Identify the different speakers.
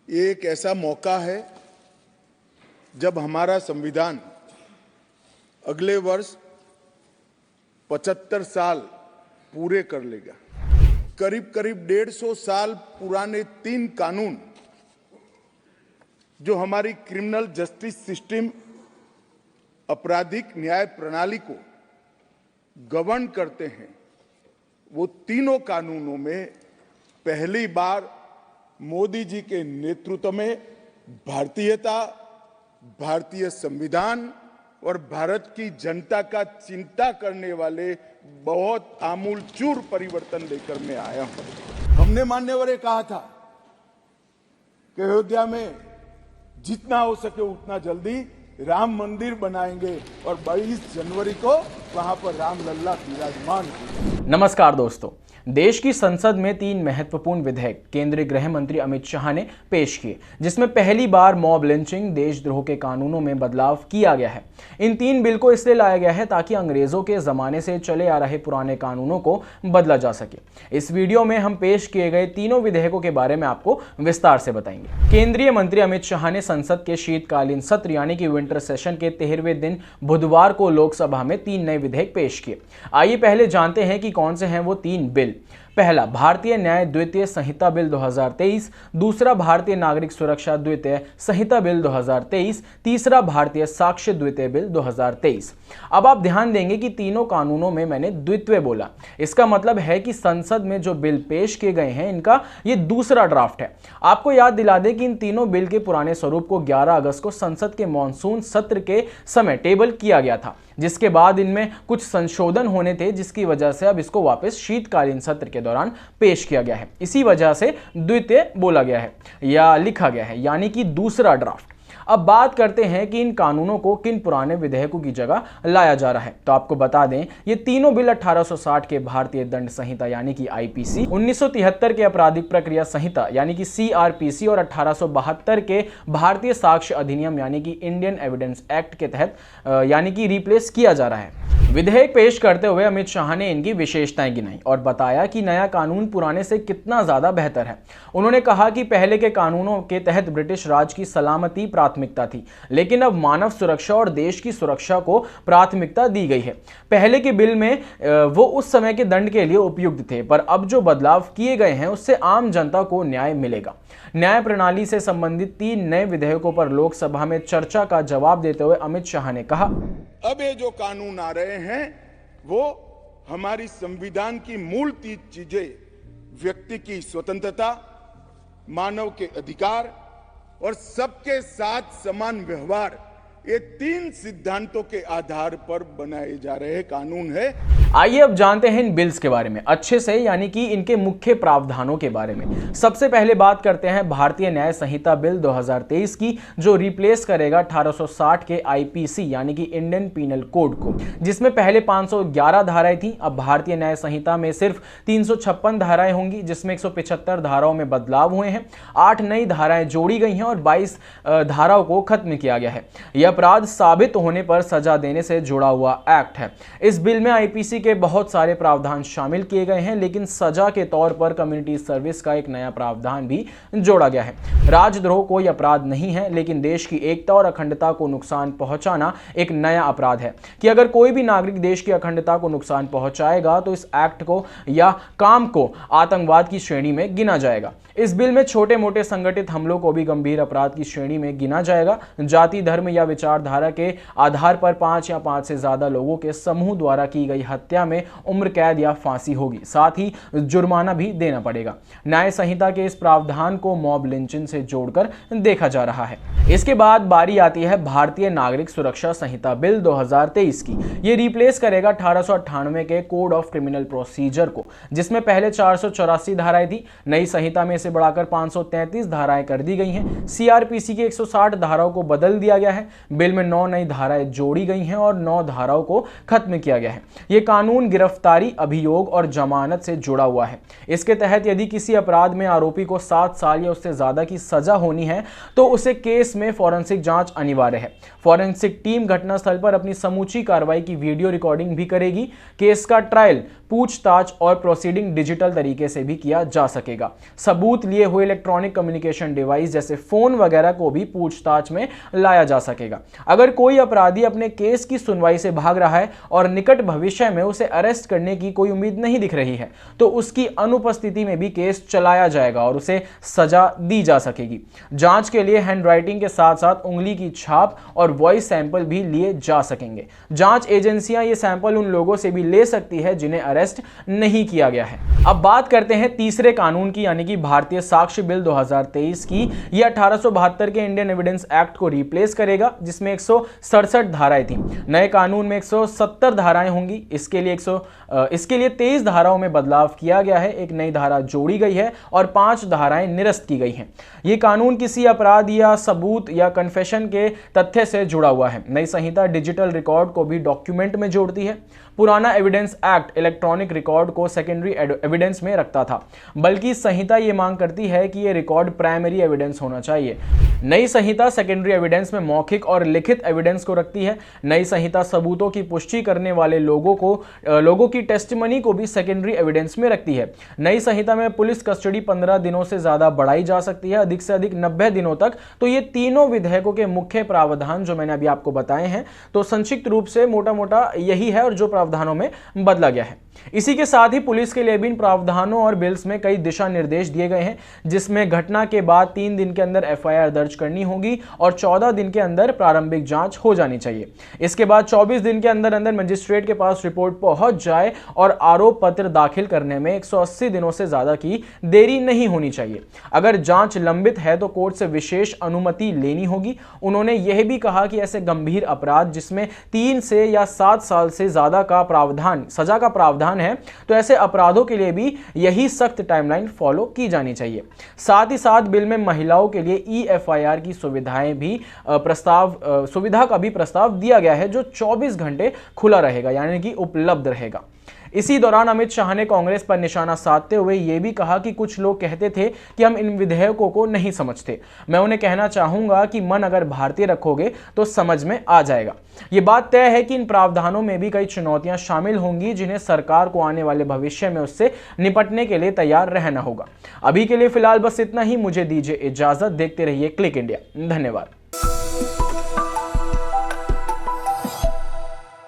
Speaker 1: ये एक ऐसा मौका है जब हमारा संविधान अगले वर्ष 75 साल पूरे कर लेगा। करीब करीब 150 साल पुराने 3 कानून जो हमारी क्रिमिनल जस्टिस सिस्टम, आपराधिक न्याय प्रणाली को गवर्न करते हैं, वो तीनों कानूनों में पहली बार मोदी जी के नेतृत्व में भारतीयता, भारतीय संविधान और भारत की जनता का चिंता करने वाले बहुत आमूलचूल परिवर्तन लेकर मैं आया हूं। हमने मान्यवर कहा था कि अयोध्या में जितना हो सके उतना जल्दी राम मंदिर बनाएंगे और 22 जनवरी को वहां पर राम लल्ला विराजमान होंगे।
Speaker 2: नमस्कार दोस्तों, देश की संसद में 3 महत्वपूर्ण विधेयक केंद्रीय गृह मंत्री अमित शाह ने पेश किए, जिसमें पहली बार मॉब लिंचिंग, देशद्रोह के कानूनों में बदलाव किया गया है। इन 3 बिल को इसलिए लाया गया है ताकि अंग्रेजों के जमाने से चले आ रहे पुराने कानूनों को बदला जा सके। इस वीडियो में हम पेश किए गए तीनों विधेयकों के बारे में आपको विस्तार से बताएंगे। केंद्रीय मंत्री अमित शाह ने संसद के शीतकालीन सत्र यानी कि विंटर सेशन के 13वें दिन बुधवार को लोकसभा में 3 नए विधेयक पेश किए। आइए पहले जानते हैं कि कौन से हैं वो 3 बिल। पहला, भारतीय न्याय द्वितीय संहिता बिल 2023, दूसरा भारतीय नागरिक सुरक्षा द्वितीय संहिता बिल 2023, तीसरा भारतीय साक्ष्य द्वितीय बिल 2023। अब आप ध्यान देंगे कि तीनों कानूनों में मैंने द्वितीय बोला। इसका मतलब है कि संसद में जो बिल पेश किए गए हैं इनका ये दूसरा ड्राफ्ट है। आपको याद दिला दें कि इन तीनों बिल के पुराने स्वरूप को 11 अगस्त को संसद के मॉनसून सत्र के समय टेबल किया गया था, जिसके बाद इनमें कुछ संशोधन होने थे, जिसकी वजह से अब इसको वापस शीतकालीन सत्र के दौरान पेश किया गया है। इसी वजह से द्वितीय बोला गया है या लिखा गया है, यानी कि दूसरा ड्राफ्ट। अब बात करते हैं कि इन कानूनों को किन पुराने विधेयकों की जगह लाया जा रहा है। तो आपको बता दें, ये तीनों बिल 1860 के भारतीय दंड संहिता यानी कि आईपीसी, 1973 के आपराधिक प्रक्रिया संहिता यानी कि सीआरपीसी और 1872 के भारतीय साक्ष्य अधिनियम यानी कि इंडियन एविडेंस एक्ट के तहत यानी कि रिप्लेस किया जा रहा है। विधेयक पेश करते हुए अमित शाह ने इनकी विशेषताएं गिनाई और बताया कि नया कानून पुराने से कितना ज्यादा बेहतर है। उन्होंने कहा कि पहले के कानूनों के तहत ब्रिटिश राज की सलामती प्राथमिकता थी, लेकिन अब मानव सुरक्षा और देश की सुरक्षा को प्राथमिकता दी गई है। पहले के बिल में वो उस समय के दंड के लिए उपयुक्त थे, पर अब जो बदलाव किए गए हैं उससे आम जनता को न्याय मिलेगा। न्याय प्रणाली से संबंधित 3 नए विधेयकों पर लोकसभा में चर्चा का जवाब देते हुए अमित शाह ने कहा,
Speaker 1: अब ये जो कानून आ रहे हैं वो हमारी संविधान की मूल 3 चीजें, व्यक्ति की स्वतंत्रता, मानव के अधिकार और सबके साथ समान व्यवहार, ये 3 सिद्धांतों के आधार पर बनाए जा रहे कानून है।
Speaker 2: आइए अब जानते हैं इन बिल्स के बारे में अच्छे से, यानी कि इनके मुख्य प्रावधानों के बारे में। सबसे पहले बात करते हैं भारतीय न्याय संहिता बिल 2023 की, जो रिप्लेस करेगा 1860 के आईपीसी यानी कि इंडियन पीनल कोड को, जिसमें पहले 511 धाराएं थी। अब भारतीय न्याय संहिता में सिर्फ 356 धाराएं होंगी, जिसमें 175 धाराओं में बदलाव हुए हैं, 8 नई धाराएं जोड़ी गई हैं और 22 धाराओं को खत्म किया गया है। यह अपराध साबित होने पर सजा देने से जुड़ा हुआ एक्ट है। इस बिल में आईपीसी के बहुत सारे प्रावधान शामिल किए गए हैं, लेकिन सजा के तौर पर कम्युनिटी सर्विस का एक नया प्रावधान भी जोड़ा गया है। राजद्रोह कोई अपराध नहीं है, लेकिन देश की एकता और अखंडता को नुकसान पहुंचाना एक नया अपराध है कि अगर कोई भी नागरिक देश की अखंडता को नुकसान पहुंचाएगा तो इस एक्ट को या काम को आतंकवाद की श्रेणी में गिना जाएगा। इस बिल में छोटे मोटे संगठित हमलों को भी गंभीर अपराध की श्रेणी में गिना जाएगा। जाति, धर्म या विचारधारा के आधार पर 5 या 5 से ज्यादा लोगों के समूह द्वारा की गई हत्या में उम्र कैद या फांसी होगी, साथ ही जुर्माना भी देना पड़ेगा। न्याय संहिता के इस प्रावधान को मॉब लिंचिंग से जोड़कर देखा जा रहा है। इसके बाद बारी आती है भारतीय नागरिक सुरक्षा संहिता बिल 2023 की। ये रिप्लेस करेगा 1898 के कोड ऑफ क्रिमिनल प्रोसीजर को, जिसमें पहले 484 धाराएं थी। नई संहिता में से बढ़ाकर 533 धाराएं कर दी गई हैं। सीआरपीसी की 160 धाराओं को बदल दिया गया है। बिल में 9 नई धाराएं जोड़ी गई हैं और 9 धाराओं को खत्म किया गया है। यह कानून गिरफ्तारी, अभियोग और जमानत से जुड़ा हुआ है। इसके तहत यदि किसी अपराध में आरोपी को 7 साल या उससे ज्यादा की सजा होनी है तो उसे केस में फॉरेंसिक जांच अनिवार्य है। फॉरेंसिक टीम घटनास्थल पर अपनी समूची कार्रवाई की वीडियो रिकॉर्डिंग भी करेगी। केस का ट्रायल पूछताछ और प्रोसीडिंग डिजिटल तरीके से भी किया जा सकेगा। सबूत लिए हुए इलेक्ट्रॉनिक कम्युनिकेशन डिवाइस जैसे फोन वगैरह को भी पूछताछ में लाया जा सकेगा। अगर कोई अपराधी अपने केस की सुनवाई से भाग रहा है और निकट भविष्य में उसे अरेस्ट करने की कोई उम्मीद नहीं दिख रही है तो उसकी अनुपस्थिति में भी केस चलाया जाएगा और उसे सजा दी जा सकेगी। जांच के लिए हैंडराइटिंग के साथ साथ उंगली की छाप और वॉइस सैंपल भी लिए जा सकेंगे। जांच एजेंसियां ये सैंपल उन लोगों से भी ले सकती है जिन्हें अरेस्ट नहीं किया गया है। अब बात करते हैं तीसरे कानून की, यानी कि भारतीय साक्ष्य बिल 2023 की। यह 1872 के इंडियन एविडेंस एक्ट को रिप्लेस करेगा जिसमें 167 धाराएं थी। नए कानून में 170 धाराएं होंगी। इसके लिए 23 धाराओं में बदलाव किया गया है, एक नई धारा जोड़ी गई है और 5 धाराएं निरस्त की गई हैं। यह कानून किसी अपराध या सबूत या कन्फेशन के तथ्य से जुड़ा हुआ है। नई संहिता डिजिटल रिकॉर्ड को भी डॉक्यूमेंट में जोड़ती है। पुराना एविडेंस एक्ट इलेक्ट्रॉनिक रिकॉर्ड को सेकेंडरी एविडेंस में रखता था, बल्कि संहिता यह मांग करती है कि यह रिकॉर्ड प्राइमरी एविडेंस होना चाहिए। नई संहिता सेकेंडरी एविडेंस में मौखिक और लिखित एविडेंस को रखती है। नई संहिता सबूतों की पुष्टि करने वाले लोगों की टेस्टिमनी को भी सेकेंडरी एविडेंस में रखती है। नई संहिता में पुलिस कस्टडी 15 दिनों से ज्यादा बढ़ाई जा सकती है, अधिक से अधिक 90 दिनों तक। तो ये तीनों विधेयकों के मुख्य प्रावधान जो मैंने अभी आपको बताए हैं, तो संक्षिप्त रूप से मोटा मोटा यही है और जो प्रावधानों में बदला गया है। इसी के साथ ही पुलिस के लिए भी इन प्रावधानों और बिल्स में कई दिशा निर्देश दिए गए हैं, जिसमें घटना के बाद 3 दिन के अंदर एफआईआर दर्ज करनी होगी और 14 दिन के अंदर प्रारंभिक जांच हो जानी चाहिए। इसके बाद 24 दिन के अंदर अंदर मजिस्ट्रेट के पास रिपोर्ट पहुंच जाए और आरोप पत्र दाखिल करने में 180 दिनों से ज्यादा की देरी नहीं होनी चाहिए। अगर जांच लंबित है तो कोर्ट से विशेष अनुमति लेनी होगी। उन्होंने यह भी कहा कि ऐसे गंभीर अपराध जिसमें 3 से या 7 साल से ज्यादा का प्रावधान, सजा का प्रावधान है, तो ऐसे अपराधों के लिए भी यही सख्त टाइमलाइन फॉलो की जानी चाहिए। साथ ही साथ बिल में महिलाओं के लिए ई-एफआईआर की सुविधा का भी प्रस्ताव दिया गया है, जो 24 घंटे खुला रहेगा, यानी कि उपलब्ध रहेगा। इसी दौरान अमित शाह ने कांग्रेस पर निशाना साधते हुए यह भी कहा कि कुछ लोग कहते थे कि हम इन विधेयकों को नहीं समझते। मैं उन्हें कहना चाहूंगा कि मन अगर भारतीय रखोगे तो समझ में आ जाएगा। यह बात तय है कि इन प्रावधानों में भी कई चुनौतियां शामिल होंगी, जिन्हें सरकार को आने वाले भविष्य में उससे निपटने के लिए तैयार रहना होगा। अभी के लिए फिलहाल बस इतना ही। मुझे दीजिए इजाजत। देखते रहिए क्लिक इंडिया। धन्यवाद।